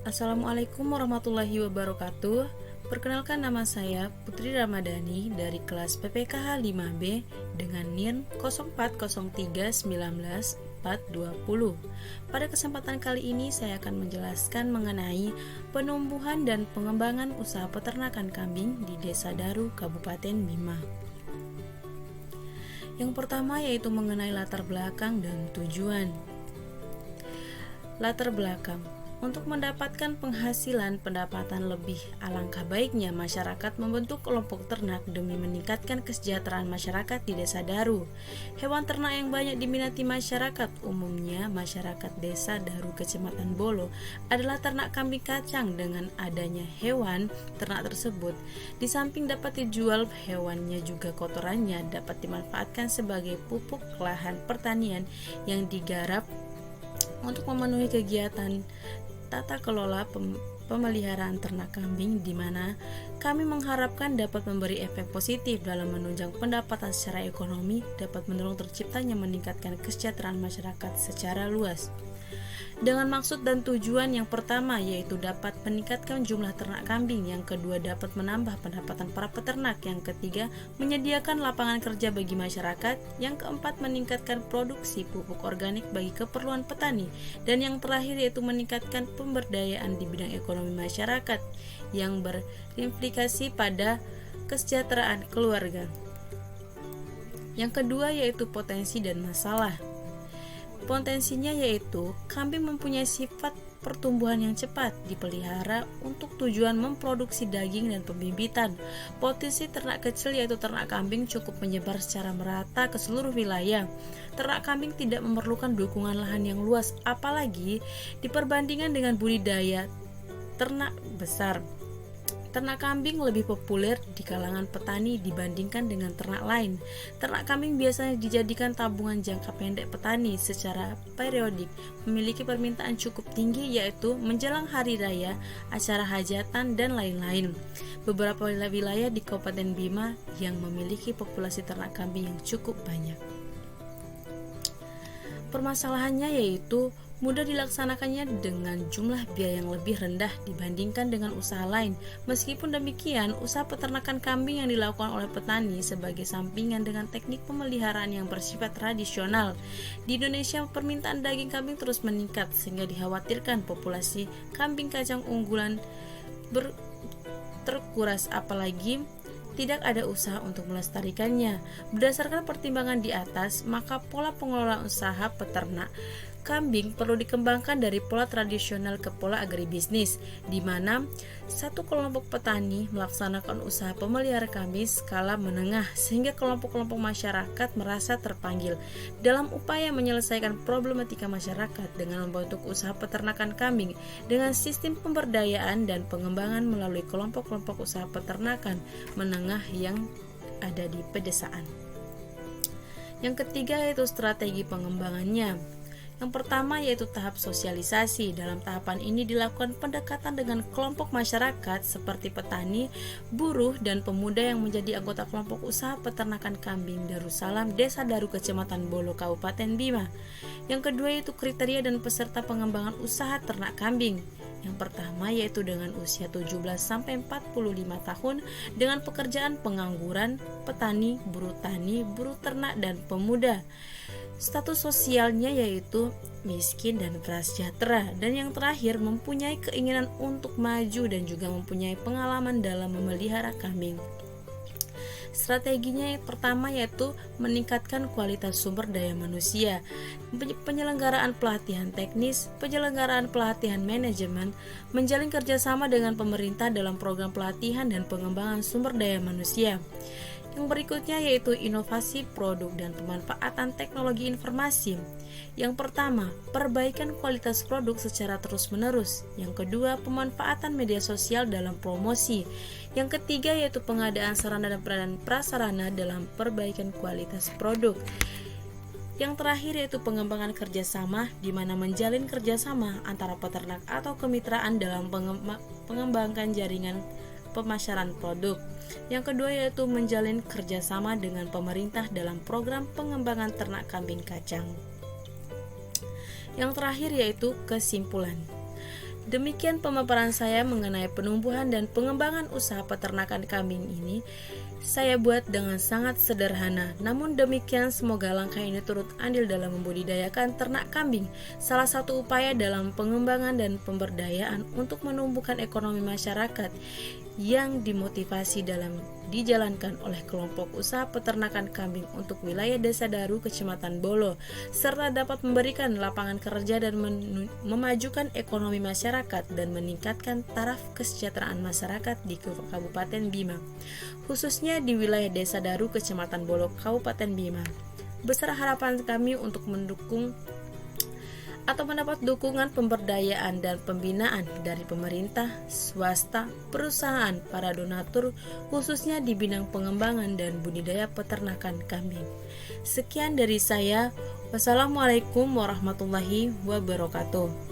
Assalamualaikum warahmatullahi wabarakatuh. Perkenalkan, nama saya Putri Ramadhani dari kelas PPKH 5B dengan NIM 0403194420. Pada kesempatan kali ini saya akan menjelaskan mengenai penumbuhan dan pengembangan usaha peternakan kambing di Desa Daru, Kabupaten Bima. Yang pertama yaitu mengenai latar belakang dan tujuan. Latar belakang. Untuk mendapatkan pendapatan lebih, alangkah baiknya masyarakat membentuk kelompok ternak demi meningkatkan kesejahteraan masyarakat di Desa Daru. Hewan ternak yang banyak diminati masyarakat, umumnya masyarakat Desa Daru Kecamatan Bolo, adalah ternak kambing kacang. Dengan adanya hewan ternak tersebut, di samping dapat dijual, hewannya juga kotorannya dapat dimanfaatkan sebagai pupuk lahan pertanian yang digarap untuk memenuhi kegiatan tata kelola pemeliharaan ternak kambing, di mana kami mengharapkan dapat memberi efek positif dalam menunjang pendapatan secara ekonomi, dapat mendorong terciptanya meningkatkan kesejahteraan masyarakat secara luas. Dengan maksud dan tujuan, yang pertama yaitu dapat meningkatkan jumlah ternak kambing, yang kedua dapat menambah pendapatan para peternak, yang ketiga menyediakan lapangan kerja bagi masyarakat, yang keempat meningkatkan produksi pupuk organik bagi keperluan petani, dan yang terakhir yaitu meningkatkan pemberdayaan di bidang ekonomi masyarakat yang berimplikasi pada kesejahteraan keluarga. Yang kedua yaitu potensi dan masalah. Potensinya yaitu kambing mempunyai sifat pertumbuhan yang cepat, dipelihara untuk tujuan memproduksi daging dan pembibitan. Potensi ternak kecil yaitu ternak kambing cukup menyebar secara merata ke seluruh wilayah. Ternak kambing tidak memerlukan dukungan lahan yang luas, apalagi diperbandingkan dengan budidaya ternak besar. Ternak kambing lebih populer di kalangan petani dibandingkan dengan ternak lain. Ternak kambing biasanya dijadikan tabungan jangka pendek petani secara periodik, memiliki permintaan cukup tinggi yaitu menjelang hari raya, acara hajatan, dan lain-lain. Beberapa wilayah di Kabupaten Bima yang memiliki populasi ternak kambing yang cukup banyak. Permasalahannya yaitu mudah dilaksanakannya dengan jumlah biaya yang lebih rendah dibandingkan dengan usaha lain. Meskipun demikian, usaha peternakan kambing yang dilakukan oleh petani sebagai sampingan dengan teknik pemeliharaan yang bersifat tradisional. Di Indonesia, permintaan daging kambing terus meningkat sehingga dikhawatirkan populasi kambing kacang unggulan terkuras, apalagi tidak ada usaha untuk melestarikannya. Berdasarkan pertimbangan di atas, maka pola pengelolaan usaha peternak kambing perlu dikembangkan dari pola tradisional ke pola agribisnis, di mana satu kelompok petani melaksanakan usaha pemelihara kambing skala menengah sehingga kelompok-kelompok masyarakat merasa terpanggil dalam upaya menyelesaikan problematika masyarakat dengan membentuk usaha peternakan kambing dengan sistem pemberdayaan dan pengembangan melalui kelompok-kelompok usaha peternakan menengah yang ada di pedesaan. Yang ketiga yaitu strategi pengembangannya. Yang pertama yaitu tahap sosialisasi. Dalam tahapan ini dilakukan pendekatan dengan kelompok masyarakat seperti petani, buruh, dan pemuda yang menjadi anggota kelompok usaha peternakan kambing Darussalam, Desa Daru, Kecamatan Bolo, Kabupaten Bima. Yang kedua yaitu kriteria dan peserta pengembangan usaha ternak kambing. Yang pertama yaitu dengan usia 17-45 tahun dengan pekerjaan pengangguran, petani, buruh ternak, dan pemuda. Status sosialnya yaitu miskin dan prasejahtera. Dan yang terakhir mempunyai keinginan untuk maju dan juga mempunyai pengalaman dalam memelihara kambing. Strateginya yang pertama yaitu meningkatkan kualitas sumber daya manusia, penyelenggaraan pelatihan teknis, penyelenggaraan pelatihan manajemen, menjalin kerjasama dengan pemerintah dalam program pelatihan dan pengembangan sumber daya manusia. Yang berikutnya yaitu inovasi produk dan pemanfaatan teknologi informasi. Yang pertama, perbaikan kualitas produk secara terus-menerus. Yang kedua, pemanfaatan media sosial dalam promosi. Yang ketiga yaitu pengadaan sarana dan prasarana dalam perbaikan kualitas produk. Yang terakhir yaitu pengembangan kerjasama, di mana menjalin kerjasama antara peternak atau kemitraan dalam pengembangkan jaringan pemasaran produk. Yang kedua yaitu menjalin kerjasama dengan pemerintah dalam program pengembangan ternak kambing kacang. Yang terakhir yaitu kesimpulan. Demikian pemaparan saya mengenai penumbuhan dan pengembangan usaha peternakan kambing ini. Saya buat dengan sangat sederhana. Namun demikian, semoga langkah ini turut andil dalam membudidayakan ternak kambing, salah satu upaya dalam pengembangan dan pemberdayaan untuk menumbuhkan ekonomi masyarakat yang dimotivasi dalam dijalankan oleh kelompok usaha peternakan kambing untuk wilayah Desa Daru, Kecamatan Bolo, serta dapat memberikan lapangan kerja dan memajukan ekonomi masyarakat dan meningkatkan taraf kesejahteraan masyarakat di Kabupaten Bima, khususnya di wilayah Desa Daru, Kecamatan Bolo, Kabupaten Bima. Besar harapan kami untuk mendukung atau mendapat dukungan pemberdayaan dan pembinaan dari pemerintah, swasta, perusahaan, para donatur, khususnya di bidang pengembangan dan budidaya peternakan kambing. Sekian dari saya. Wassalamualaikum warahmatullahi wabarakatuh.